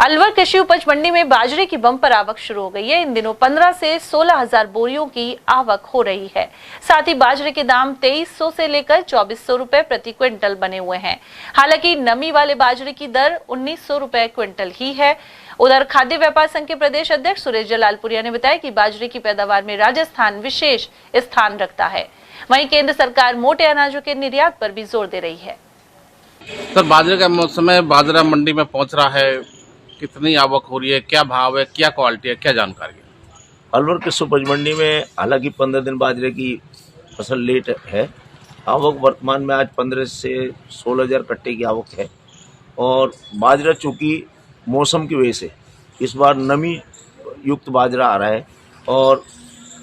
अलवर कृषि उपज मंडी में बाजरे की बम्पर आवक शुरू हो गई है। इन दिनों 15 से 16,000 बोरियों की आवक हो रही है। साथ ही बाजरे के दाम 2300 से लेकर 2400 रुपए प्रति क्विंटल बने हुए हैं। हालांकि नमी वाले बाजरे की दर 1900 रुपए क्विंटल ही है। उधर खाद्य व्यापार संघ के प्रदेश अध्यक्ष सुरेश जलालपुरिया ने बताया कि बाजरे की पैदावार में राजस्थान विशेष स्थान रखता है। वहीं केंद्र सरकार मोटे अनाजों के निर्यात पर भी जोर दे रही है। सर, बाजरे का मौसम है, बाजरा मंडी में पहुंच रहा है, कितनी आवक हो रही है, क्या भाव है, क्या क्वालिटी है, क्या जानकारी है? अलवर कृषि उपज मंडी में हालांकि 15 दिन बाजरे की फसल लेट है। आवक वर्तमान में आज 15 से 16,000 कट्टे की आवक है। और बाजरा चूँकि मौसम की वजह से इस बार नमी युक्त बाजरा आ रहा है, और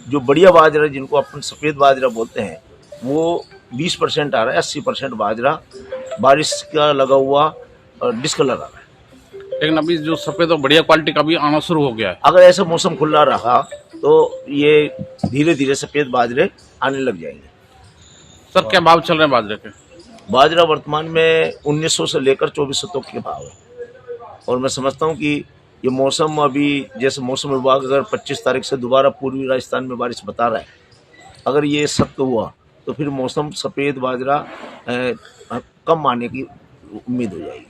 जो बढ़िया बाजरा जिनको अपन सफ़ेद बाजरा बोलते हैं वो 20% आ रहा है। 80% बाजरा बारिश का लगा हुआ डिस्कलर आ रहा है। लेकिन अभी जो सफेद और बढ़िया क्वालिटी का भी आना शुरू हो गया है। अगर ऐसा मौसम खुला रहा तो ये धीरे धीरे सफ़ेद बाजरे आने लग जाएंगे। सर, क्या भाव चल रहे हैं बाजरे के? बाजरा वर्तमान में 1900 से लेकर 2400 तक के भाव है। और मैं समझता हूँ कि ये मौसम अभी, जैसे मौसम विभाग अगर 25 तारीख से दोबारा पूर्वी राजस्थान में बारिश बता रहा है, अगर ये सत्य हुआ तो फिर मौसम सफ़ेद बाजरा कम आने की उम्मीद हो जाएगी।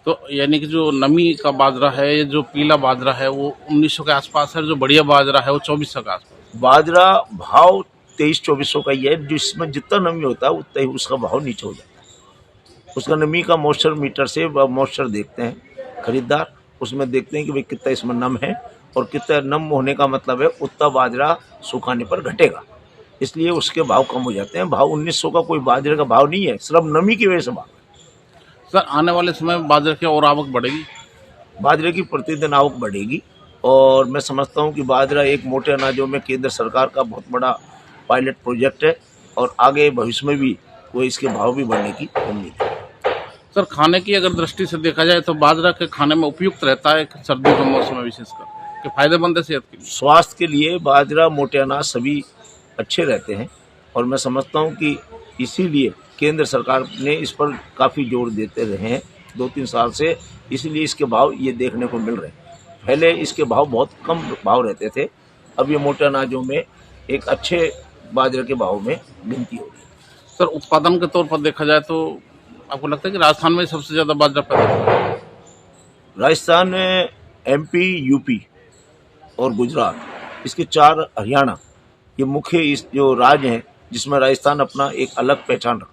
तो यानी कि जो नमी का बाजरा है, ये जो पीला बाजरा है वो 1900 के आसपास है, जो बढ़िया बाजरा है वो 2400 के आसपास। बाजरा भाव 2300-2400 का ही है। जिसमें जितना नमी होता है उतना ही उसका भाव नीचे हो जाता है। उसका नमी का मॉइस्चर मीटर से मॉइस्चर देखते हैं खरीदार, उसमें देखते हैं कि भाई कितना इसमें नम है, और कितना नम होने का मतलब है उतना बाजरा सुखाने पर घटेगा, इसलिए उसके भाव कम हो जाते हैं। भाव 1900 का कोई बाजरे का भाव नहीं है, सिर्फ नमी की वजह से भाव। सर, आने वाले समय में बाजरे की और आवक बढ़ेगी? बाजरे की प्रतिदिन आवक बढ़ेगी, और मैं समझता हूं कि बाजरा एक मोटे अनाजों में केंद्र सरकार का बहुत बड़ा पायलट प्रोजेक्ट है, और आगे भविष्य में भी वो इसके भाव भी बढ़ने की उम्मीद है। सर, खाने की अगर दृष्टि से देखा जाए तो बाजरा के खाने में उपयुक्त रहता है सर्दियों के मौसम में, विशेषकर कि फायदेमंद है सेहत के लिए? स्वास्थ्य के लिए बाजरा, मोटे अनाज सभी अच्छे रहते हैं, और मैं समझता हूं कि इसीलिए केंद्र सरकार ने इस पर काफ़ी जोर देते रहे हैं 2-3 साल से, इसलिए इसके भाव ये देखने को मिल रहे हैं। पहले इसके भाव बहुत कम भाव रहते थे, अब ये मोटे अनाजों में एक अच्छे बाजरे के भाव में गिनती हो रही है। सर, उत्पादन के तौर पर देखा जाए तो आपको लगता है कि राजस्थान में सबसे ज़्यादा बाजरा पैदा होता है? राजस्थान में MP, UP और गुजरात, इसके 4 हरियाणा, ये मुख्य इस जो राज्य हैं जिसमें राजस्थान अपना एक अलग पहचान रखता है।